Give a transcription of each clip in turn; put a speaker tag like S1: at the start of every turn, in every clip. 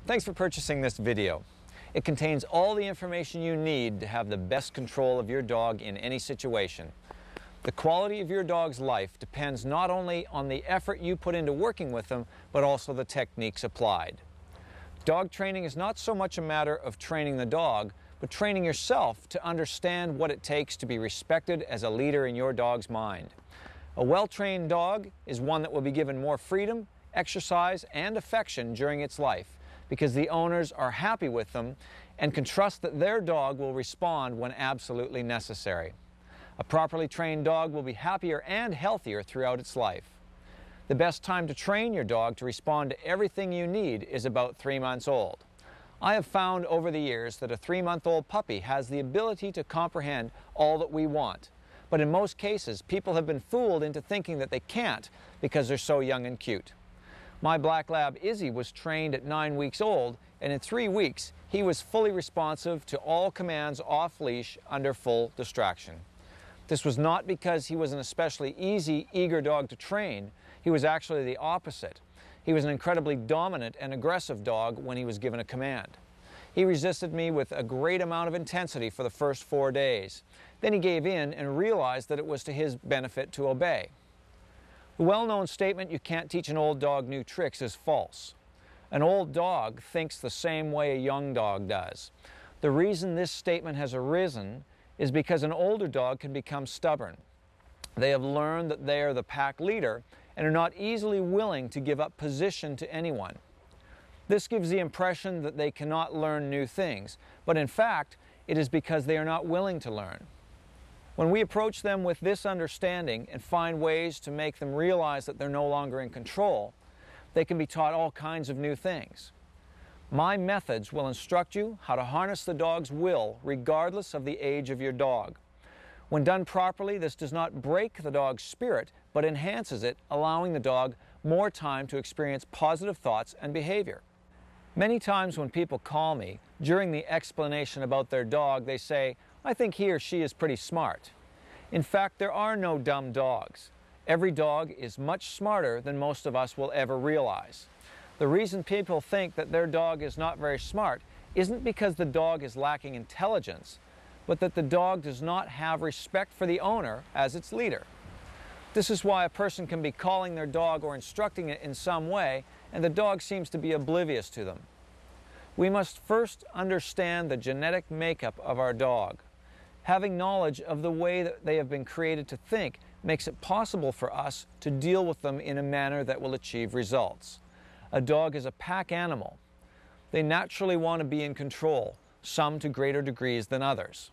S1: Thanks for purchasing this video. It contains all the information you need to have the best control of your dog in any situation. The quality of your dog's life depends not only on the effort you put into working with them, but also the techniques applied. Dog training is not so much a matter of training the dog, but training yourself to understand what it takes to be respected as a leader in your dog's mind. A well-trained dog is one that will be given more freedom, exercise, and affection during its life, because the owners are happy with them and can trust that their dog will respond when absolutely necessary. A properly trained dog will be happier and healthier throughout its life. The best time to train your dog to respond to everything you need is about 3 months old. I have found over the years that a 3-month-old puppy has the ability to comprehend all that we want. But in most cases, people have been fooled into thinking that they can't because they're so young and cute. My black lab Izzy was trained at 9 weeks old, and in 3 weeks he was fully responsive to all commands off leash under full distraction. This was not because he was an especially easy, eager dog to train. He was actually the opposite. He was an incredibly dominant and aggressive dog when he was given a command. He resisted me with a great amount of intensity for the first 4 days. Then he gave in and realized that it was to his benefit to obey. The well-known statement, "You can't teach an old dog new tricks," is false. An old dog thinks the same way a young dog does. The reason this statement has arisen is because an older dog can become stubborn. They have learned that they are the pack leader and are not easily willing to give up position to anyone. This gives the impression that they cannot learn new things, but in fact, it is because they are not willing to learn. When we approach them with this understanding and find ways to make them realize that they're no longer in control, they can be taught all kinds of new things. My methods will instruct you how to harness the dog's will regardless of the age of your dog. When done properly, this does not break the dog's spirit, but enhances it, allowing the dog more time to experience positive thoughts and behavior. Many times when people call me, during the explanation about their dog, they say, "I think he or she is pretty smart." In fact, there are no dumb dogs. Every dog is much smarter than most of us will ever realize. The reason people think that their dog is not very smart isn't because the dog is lacking intelligence, but that the dog does not have respect for the owner as its leader. This is why a person can be calling their dog or instructing it in some way, and the dog seems to be oblivious to them. We must first understand the genetic makeup of our dog. Having knowledge of the way that they have been created to think makes it possible for us to deal with them in a manner that will achieve results. A dog is a pack animal. They naturally want to be in control, some to greater degrees than others.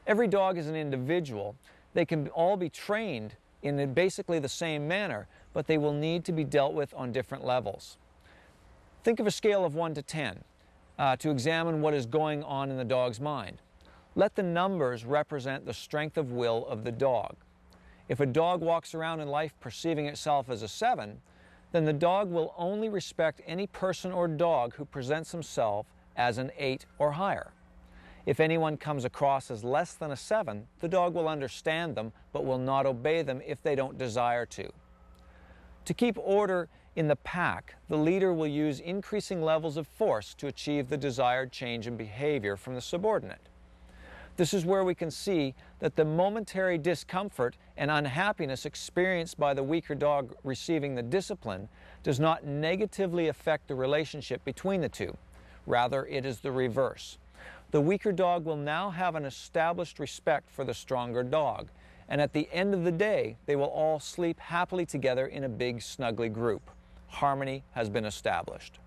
S1: Every dog is an individual. They can all be trained in basically the same manner, but they will need to be dealt with on different levels. Think of a scale of 1 to 10 to examine what is going on in the dog's mind. Let the numbers represent the strength of will of the dog. If a dog walks around in life perceiving itself as a 7, then the dog will only respect any person or dog who presents himself as an 8 or higher. If anyone comes across as less than a 7, the dog will understand them but will not obey them if they don't desire to. To keep order in the pack, the leader will use increasing levels of force to achieve the desired change in behavior from the subordinate. This is where we can see that the momentary discomfort and unhappiness experienced by the weaker dog receiving the discipline does not negatively affect the relationship between the two. Rather, it is the reverse. The weaker dog will now have an established respect for the stronger dog, and at the end of the day, they will all sleep happily together in a big, snuggly group. Harmony has been established.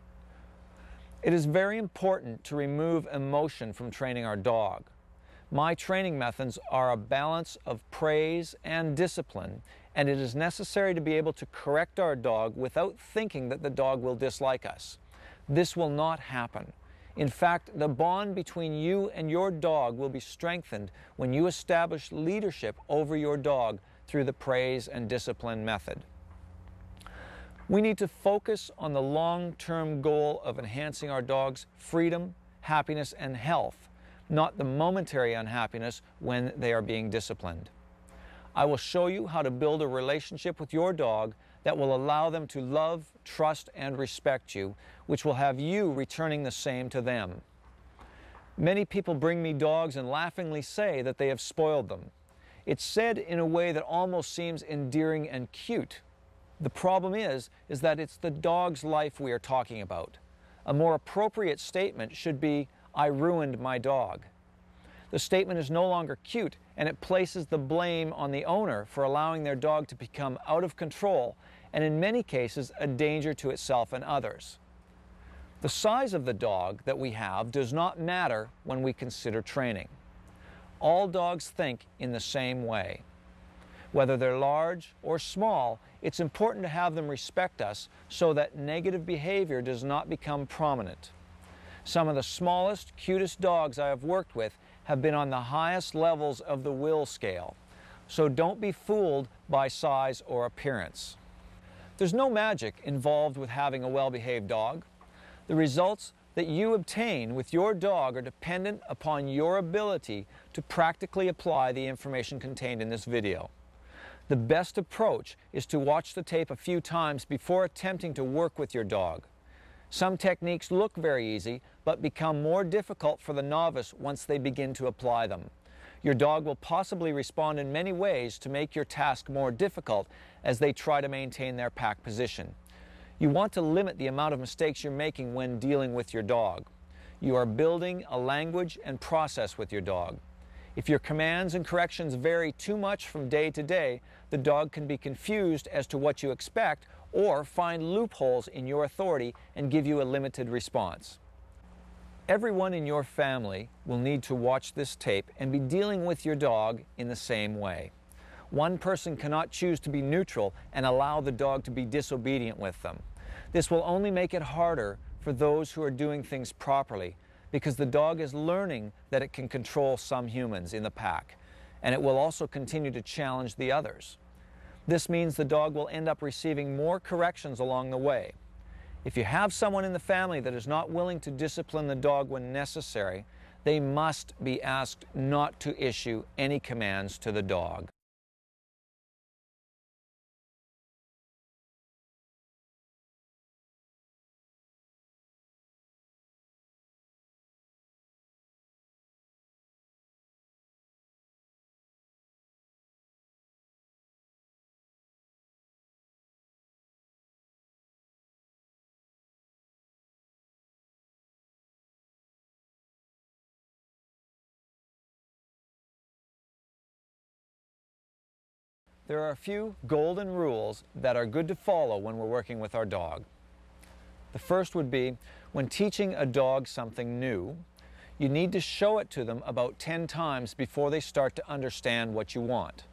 S1: It is very important to remove emotion from training our dog. My training methods are a balance of praise and discipline, and it is necessary to be able to correct our dog without thinking that the dog will dislike us. This will not happen. In fact, the bond between you and your dog will be strengthened when you establish leadership over your dog through the praise and discipline method. We need to focus on the long-term goal of enhancing our dog's freedom, happiness, and health, not the momentary unhappiness when they are being disciplined. I will show you how to build a relationship with your dog that will allow them to love, trust, and respect you, which will have you returning the same to them. Many people bring me dogs and laughingly say that they have spoiled them. It's said in a way that almost seems endearing and cute. The problem is that it's the dog's life we are talking about. A more appropriate statement should be, "I ruined my dog." The statement is no longer cute, and it places the blame on the owner for allowing their dog to become out of control and in many cases a danger to itself and others. The size of the dog that we have does not matter when we consider training. All dogs think in the same way. Whether they're large or small, it's important to have them respect us so that negative behavior does not become prominent. Some of the smallest, cutest dogs I have worked with have been on the highest levels of the will scale, so don't be fooled by size or appearance. There's no magic involved with having a well-behaved dog. The results that you obtain with your dog are dependent upon your ability to practically apply the information contained in this video. The best approach is to watch the tape a few times before attempting to work with your dog. Some techniques look very easy, but become more difficult for the novice once they begin to apply them. Your dog will possibly respond in many ways to make your task more difficult as they try to maintain their pack position. You want to limit the amount of mistakes you're making when dealing with your dog. You are building a language and process with your dog. If your commands and corrections vary too much from day to day, the dog can be confused as to what you expect or find loopholes in your authority and give you a limited response. Everyone in your family will need to watch this tape and be dealing with your dog in the same way. One person cannot choose to be neutral and allow the dog to be disobedient with them. This will only make it harder for those who are doing things properly, because the dog is learning that it can control some humans in the pack, and it will also continue to challenge the others. This means the dog will end up receiving more corrections along the way. If you have someone in the family that is not willing to discipline the dog when necessary, they must be asked not to issue any commands to the dog. There are a few golden rules that are good to follow when we're working with our dog. The first would be, when teaching a dog something new, you need to show it to them about 10 times before they start to understand what you want.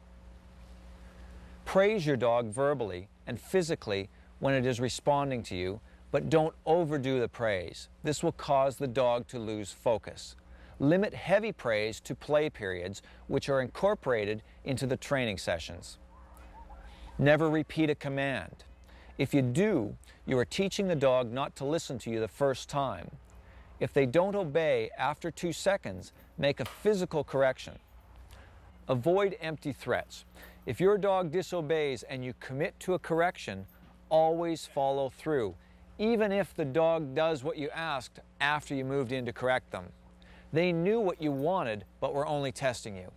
S1: Praise your dog verbally and physically when it is responding to you, but don't overdo the praise. This will cause the dog to lose focus. Limit heavy praise to play periods, which are incorporated into the training sessions. Never repeat a command. If you do, you are teaching the dog not to listen to you the first time. If they don't obey after 2 seconds, make a physical correction. Avoid empty threats. If your dog disobeys and you commit to a correction, always follow through, even if the dog does what you asked after you moved in to correct them. They knew what you wanted, but were only testing you.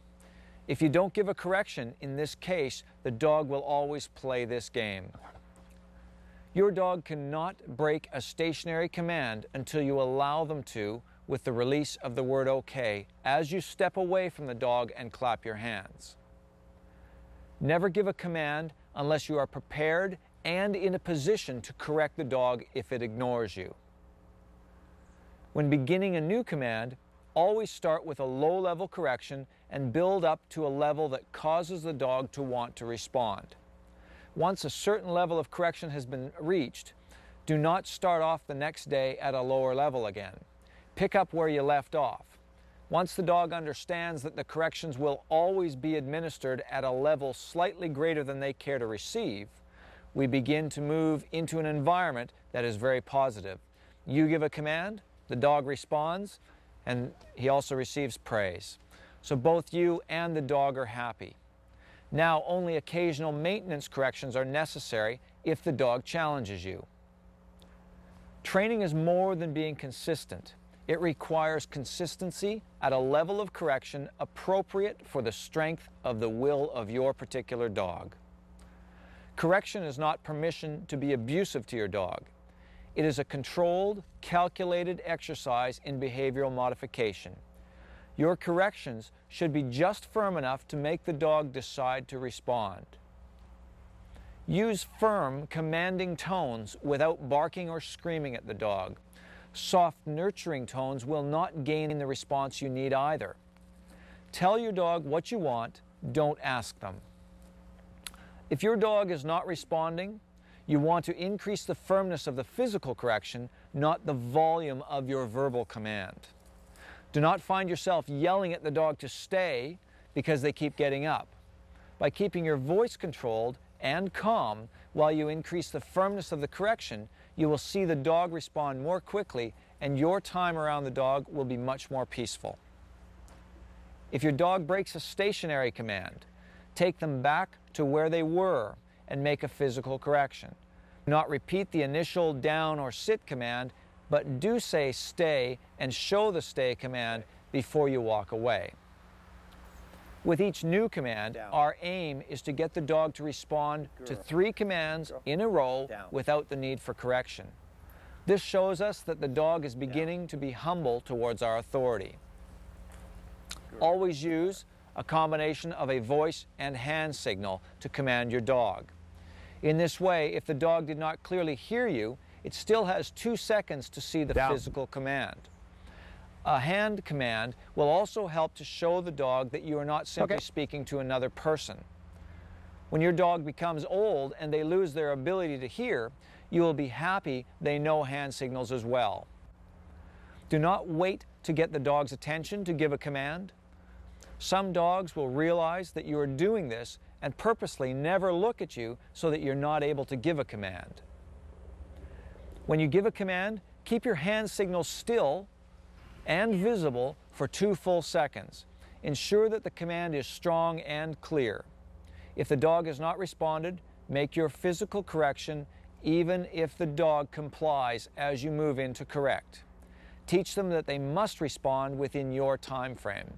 S1: If you don't give a correction, in this case, the dog will always play this game. Your dog cannot break a stationary command until you allow them to with the release of the word OK as you step away from the dog and clap your hands. Never give a command unless you are prepared and in a position to correct the dog if it ignores you. When beginning a new command, always start with a low-level correction and build up to a level that causes the dog to want to respond. Once a certain level of correction has been reached, do not start off the next day at a lower level again. Pick up where you left off. Once the dog understands that the corrections will always be administered at a level slightly greater than they care to receive, we begin to move into an environment that is very positive. You give a command, the dog responds, and he also receives praise. So both you and the dog are happy. Now only occasional maintenance corrections are necessary if the dog challenges you. Training is more than being consistent. It requires consistency at a level of correction appropriate for the strength of the will of your particular dog. Correction is not permission to be abusive to your dog. It is a controlled, calculated exercise in behavioral modification. Your corrections should be just firm enough to make the dog decide to respond. Use firm, commanding tones without barking or screaming at the dog. Soft, nurturing tones will not gain the response you need either. Tell your dog what you want, don't ask them. If your dog is not responding, you want to increase the firmness of the physical correction, not the volume of your verbal command. Do not find yourself yelling at the dog to stay because they keep getting up. By keeping your voice controlled and calm while you increase the firmness of the correction, you will see the dog respond more quickly and your time around the dog will be much more peaceful. If your dog breaks a stationary command, take them back to where they were and make a physical correction. Do not repeat the initial down or sit command, but do say stay and show the stay command before you walk away. With each new command, our aim is to get the dog to respond to 3 commands in a row without the need for correction. This shows us that the dog is beginning to be humble towards our authority. Always use a combination of a voice and hand signal to command your dog. In this way, if the dog did not clearly hear you, it still has 2 seconds to see the physical command. A hand command will also help to show the dog that you are not simply speaking to another person. When your dog becomes old and they lose their ability to hear, you will be happy they know hand signals as well. Do not wait to get the dog's attention to give a command. Some dogs will realize that you are doing this and purposely never look at you so that you're not able to give a command. When you give a command, keep your hand signals still and visible for 2 full seconds. Ensure that the command is strong and clear. If the dog has not responded, make your physical correction even if the dog complies as you move in to correct. Teach them that they must respond within your time frame.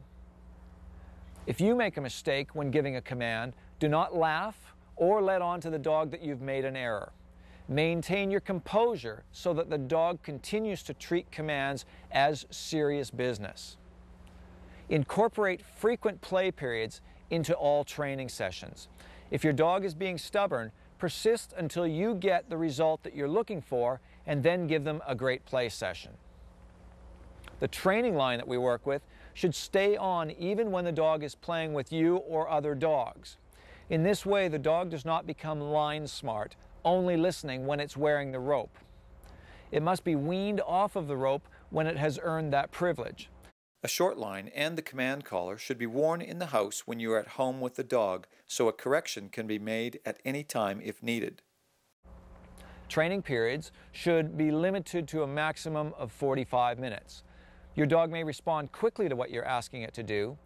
S1: If you make a mistake when giving a command, do not laugh or let on to the dog that you've made an error. Maintain your composure so that the dog continues to treat commands as serious business. Incorporate frequent play periods into all training sessions. If your dog is being stubborn, persist until you get the result that you're looking for and then give them a great play session. The training line that we work with should stay on even when the dog is playing with you or other dogs. In this way, the dog does not become line smart, only listening when it's wearing the rope. It must be weaned off of the rope when it has earned that privilege. A short line and the command collar should be worn in the house when you are at home with the dog, so a correction can be made at any time if needed. Training periods should be limited to a maximum of 45 minutes. Your dog may respond quickly to what you're asking it to do,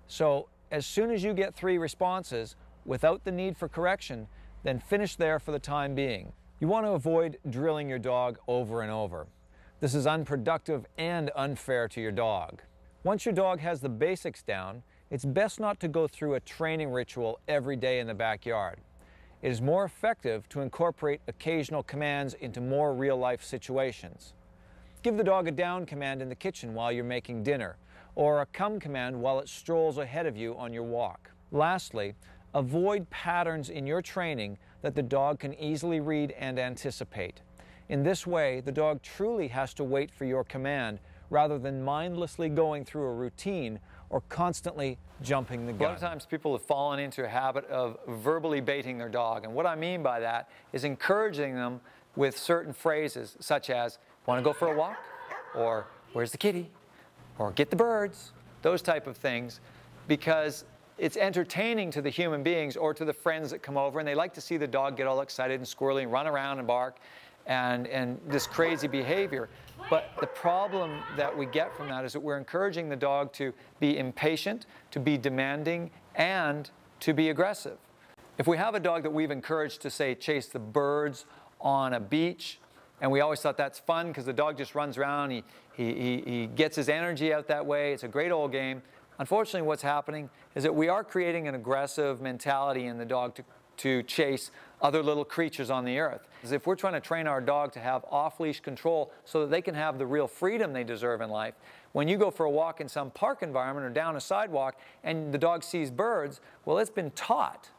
S1: so as soon as you get 3 responses without the need for correction, then finish there for the time being. You want to avoid drilling your dog over and over. This is unproductive and unfair to your dog. Once your dog has the basics down, it's best not to go through a training ritual every day in the backyard. It is more effective to incorporate occasional commands into more real-life situations. Give the dog a down command in the kitchen while you're making dinner, or a come command while it strolls ahead of you on your walk. Lastly, avoid patterns in your training that the dog can easily read and anticipate. In this way, the dog truly has to wait for your command rather than mindlessly going through a routine or constantly jumping the gun. A lot of times people have fallen into a habit of verbally baiting their dog, and what I mean by that is encouraging them with certain phrases such as, "Want to go for a walk?" or "Where's the kitty?" or "Get the birds," those type of things, because it's entertaining to the human beings or to the friends that come over, and they like to see the dog get all excited and squirrely and run around and bark and this crazy behavior. But the problem that we get from that is that we're encouraging the dog to be impatient, to be demanding, and
S2: to be aggressive. If we have a dog that we've encouraged to, say, chase the birds on a beach, and we always thought that's fun because the dog just runs around, he gets his energy out that way, it's a great old game. Unfortunately, what's happening is that we are creating an aggressive mentality in the dog to chase other little creatures on the earth. As if we're trying to train our dog to have off-leash control so that they can have the real freedom they deserve in life. When you go for a walk in some park environment or down a sidewalk and the dog sees birds, well, it's been taught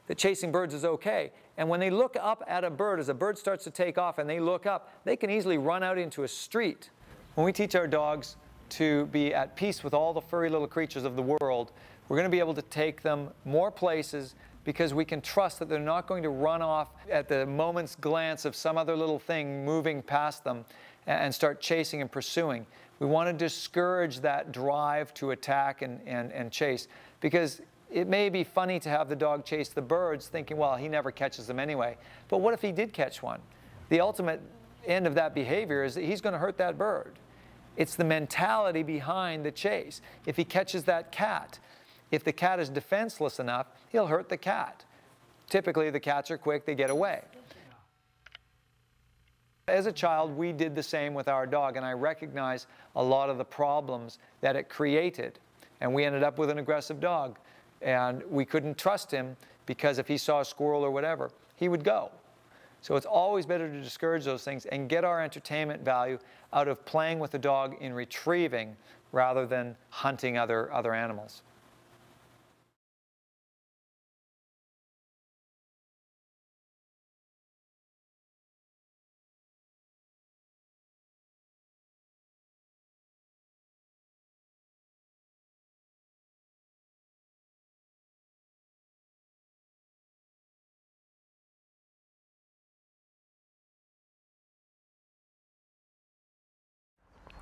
S2: that chasing birds is okay. And when they look up at a bird, as a bird starts to take off and they look up, they can easily run out into a street. When we teach our dogs to be at peace with all the furry little creatures of the world, we're going to be able to take them more places because we can trust that they're not going to run off at the moment's glance of some other little thing moving past them and start chasing and pursuing. We want to discourage that drive to attack and chase, because it may be funny to have the dog chase the birds thinking, well, he never catches them anyway. But what if he did catch one? The ultimate end of that behavior is that he's going to hurt that bird. It's the mentality behind the chase. If he catches that cat, if the cat is defenseless enough, he'll hurt the cat. Typically, the cats are quick, they get away. As a child, we did the same with our dog, and I recognize a lot of the problems that it created. And we ended up with an aggressive dog. And we couldn't trust him because if he saw a squirrel or whatever, he would go. So it's always better to discourage those things and get our entertainment value out of playing with the dog in retrieving rather than hunting other animals.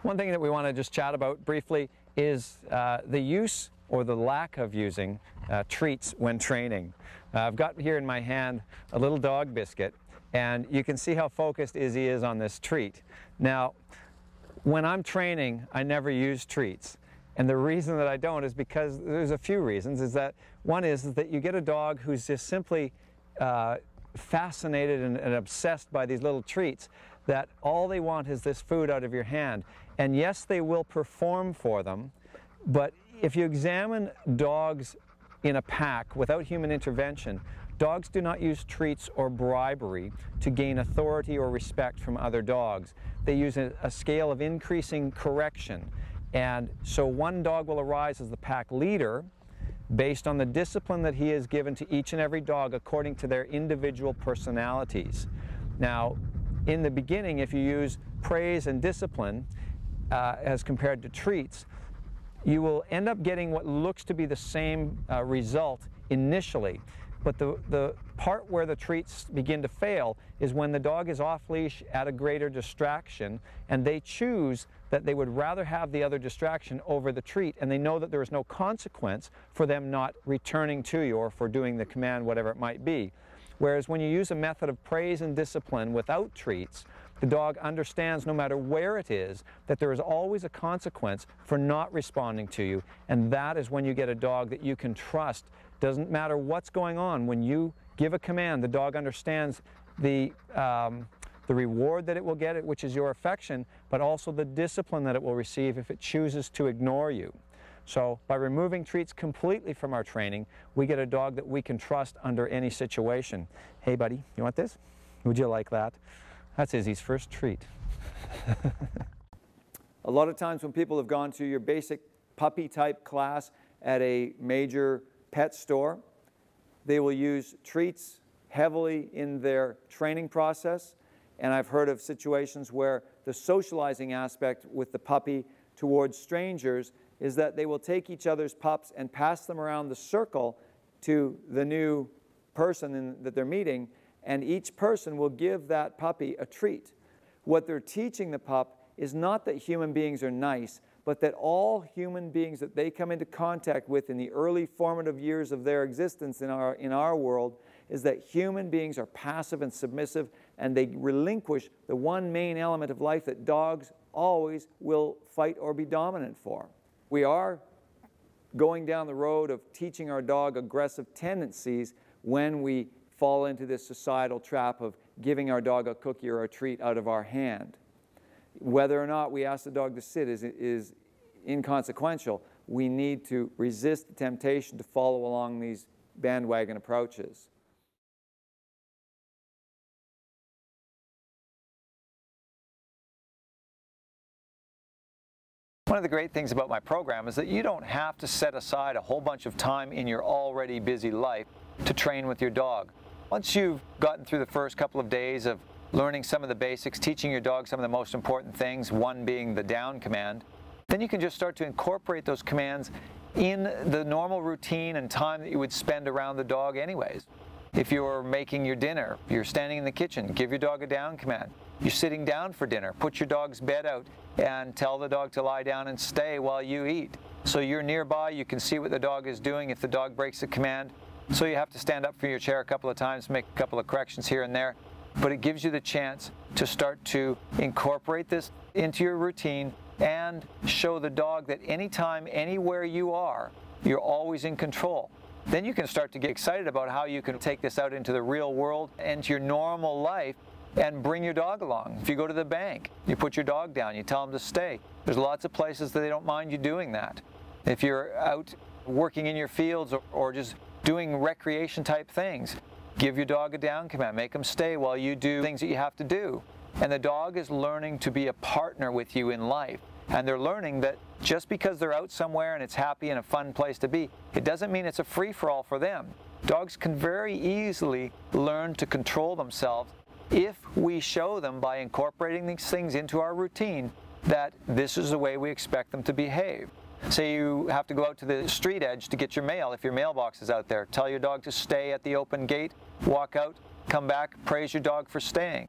S1: One thing that we want to just chat about briefly is the use or the lack of using treats when training. I've got here in my hand a little dog biscuit, and you can see how focused Izzy is on this treat. Now, when I'm training, I never use treats. And the reason that I don't is because there's a few reasons. Is that one is that you get a dog who's just simply fascinated and obsessed by these little treats, that all they want is this food out of your hand. And yes, they will perform for them, but if you examine dogs in a pack without human intervention, dogs do not use treats or bribery to gain authority or respect from other dogs. They use a scale of increasing correction. And so one dog will arise as the pack leader based on the discipline that he has given to each and every dog according to their individual personalities. Now, in the beginning, if you use praise and discipline as compared to treats, you will end up getting what looks to be the same result initially. But the part where the treats begin to fail is when the dog is off leash at a greater distraction, and they choose that they would rather have the other distraction over the treat, and they know that there is no consequence for them not returning to you or for doing the command, whatever it might be. Whereas when you use a method of praise and discipline without treats, the dog understands, no matter where it is, that there is always a consequence for not responding to you. And that is when you get a dog that you can trust. Doesn't matter what's going on. When you give a command, the dog understands the reward that it will get, which is your affection, but also the discipline that it will receive if it chooses to ignore you. So by removing treats completely from our training, we get a dog that we can trust under any situation. Hey buddy, you want this? Would you like that? That's Izzy's first treat.
S2: A lot of times when people have gone to your basic puppy type class at a major pet store, they will use treats heavily in their training process. And I've heard of situations where the socializing aspect with the puppy towards strangers is that they will take each other's pups and pass them around the circle to the new person that they're meeting, and each person will give that puppy a treat. What they're teaching the pup is not that human beings are nice, but that all human beings that they come into contact with in the early formative years of their existence in our world is that human beings are passive and submissive, and they relinquish the one main element of life that dogs always will fight or be dominant for. We are going down the road of teaching our dog aggressive tendencies when we fall into this societal trap of giving our dog a cookie or a treat out of our hand. Whether or not we ask the dog to sit is inconsequential. We need to resist the temptation to follow along these bandwagon approaches. One of the great things about my program is that you don't have to set aside a whole bunch of time in your already busy life to train with your dog. Once you've gotten through the first couple of days of learning some of the basics, teaching your dog some of the most important things, one being the down command, then you can just start to incorporate those commands in the normal routine and time that you would spend around the dog anyways. If you're making your dinner, you're standing in the kitchen, give your dog a down command. You're sitting down for dinner, put your dog's bed out and tell the dog to lie down and stay while you eat. So you're nearby, you can see what the dog is doing if the dog breaks the command. So you have to stand up from your chair a couple of times, make a couple of corrections here and there. But it gives you the chance to start to incorporate this into your routine and show the dog that anytime, anywhere you are, you're always in control. Then you can start to get excited about how you can take this out into the real world and to your normal life and bring your dog along. If you go to the bank, you put your dog down, you tell them to stay. There's lots of places that they don't mind you doing that. If you're out working in your fields or just doing recreation type things, give your dog a down command, make them stay while you do things that you have to do. And the dog is learning to be a partner with you in life. And they're learning that just because they're out somewhere and it's happy and a fun place to be, it doesn't mean it's a free-for-all for them. Dogs can very easily learn to control themselves if we show them by incorporating these things into our routine that this is the way we expect them to behave. Say you have to go out to the street edge to get your mail if your mailbox is out there. Tell your dog to stay at the open gate, walk out, come back, praise your dog for staying.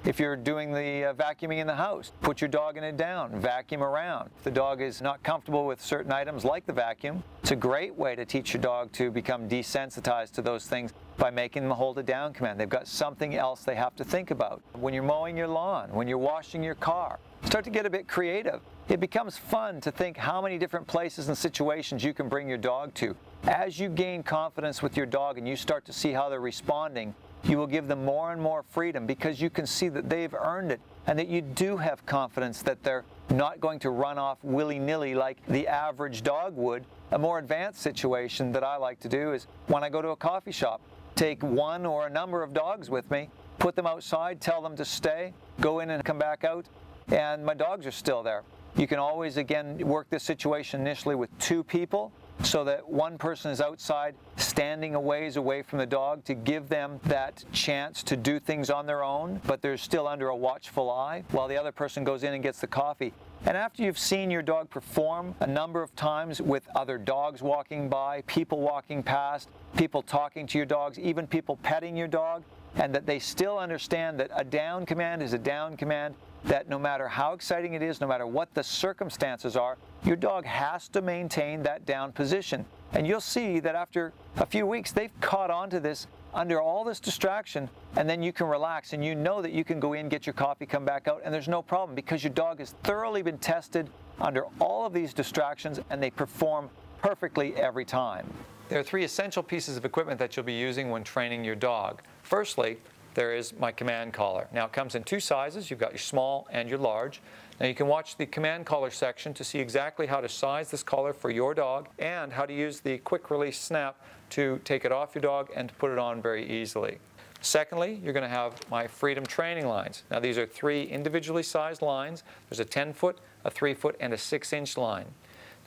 S2: If you're doing the vacuuming in the house, put your dog in it down, vacuum around. If the dog is not comfortable with certain items like the vacuum, it's a great way to teach your dog to become desensitized to those things by making them hold a down command. They've got something else they have to think about. When you're mowing your lawn, when you're washing your car, start to get a bit creative. It becomes fun to think how many different places and situations you can bring your dog to. As you gain confidence with your dog and you start to see how they're responding, you will give them more and more freedom because you can see that they've earned it and that you do have confidence that they're not going to run off willy-nilly like the average dog would. A more advanced situation that I like to do is when I go to a coffee shop, take one or a number of dogs with me, put them outside, tell them to stay, go in and come back out, and my dogs are still there. You can always, again, work this situation initially with two people so that one person is outside standing a ways away from the dog to give them that chance to do things on their own, but they're still under a watchful eye while the other person goes in and gets the coffee. And after you've seen your dog perform a number of times with other dogs walking by, people walking past, people talking to your dogs, even people petting your dog, and that they still understand that a down command is a down command, that no matter how exciting it is, no matter what the circumstances are, your dog has to maintain that down position. And you'll see that after a few weeks, they've caught on to this under all this distraction, and then you can relax and you know that you can go in, get your coffee, come back out, and there's no problem because your dog has thoroughly been tested under all of these distractions and they perform perfectly every time. There are three essential pieces of equipment that you'll be using when training your dog. Firstly, there is my command collar. Now it comes in two sizes. You've got your small and your large. Now you can watch the command collar section to see exactly how to size this collar for your dog and how to use the quick release snap to take it off your dog and to put it on very easily. Secondly, you're going to have my Freedom training lines. Now these are three individually sized lines. There's a 10-foot, a 3-foot, and a 6-inch line.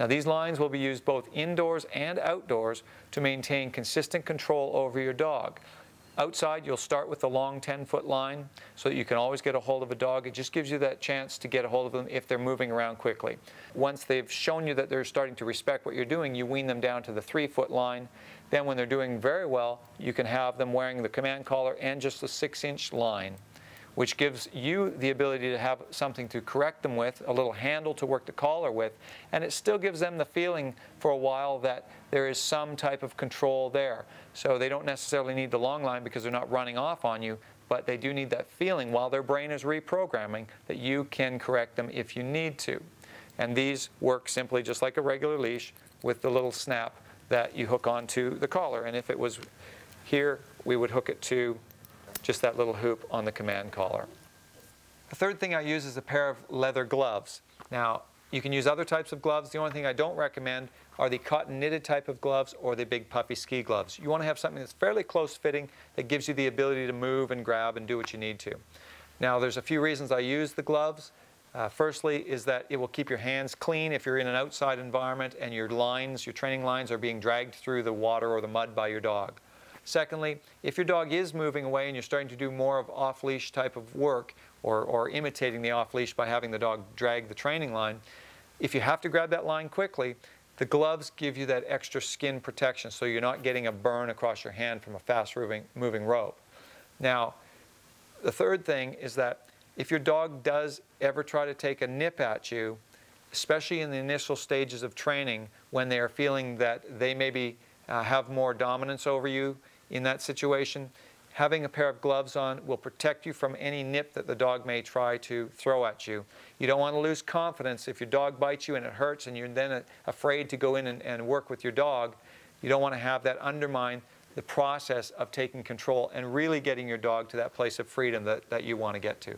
S2: Now these lines will be used both indoors and outdoors to maintain consistent control over your dog. Outside, you'll start with the long 10-foot line so that you can always get a hold of a dog. It just gives you that chance to get a hold of them if they're moving around quickly. Once they've shown you that they're starting to respect what you're doing, you wean them down to the 3-foot line. Then when they're doing very well, you can have them wearing the command collar and just the 6-inch line, which gives you the ability to have something to correct them with, a little handle to work the collar with, and it still gives them the feeling for a while that there is some type of control there. So they don't necessarily need the long line because they're not running off on you, but they do need that feeling while their brain is reprogramming that you can correct them if you need to. And these work simply just like a regular leash. with the little snap that you hook onto the collar. And if it was here, we would hook it to just that little hoop on the command collar. The third thing I use is a pair of leather gloves. Now, you can use other types of gloves. The only thing I don't recommend are the cotton knitted type of gloves or the big puffy ski gloves. You want to have something that's fairly close fitting that gives you the ability to move and grab and do what you need to. Now, there's a few reasons I use the gloves. Firstly is that it will keep your hands clean if you're in an outside environment and your lines, your training lines, are being dragged through the water or the mud by your dog. Secondly, if your dog is moving away and you're starting to do more of off-leash type of work or imitating the off-leash by having the dog drag the training line, if you have to grab that line quickly, the gloves give you that extra skin protection so you're not getting a burn across your hand from a fast-moving rope. Now, the third thing is that if your dog does ever try to take a nip at you, especially in the initial stages of training when they are feeling that they maybe have more dominance over you in that situation, having a pair of gloves on will protect you from any nip that the dog may try to throw at you. You don't want to lose confidence. If your dog bites you and it hurts and you're then afraid to go in and work with your dog, you don't want to have that undermine the process of taking control and really getting your dog to that place of freedom that you want to get to.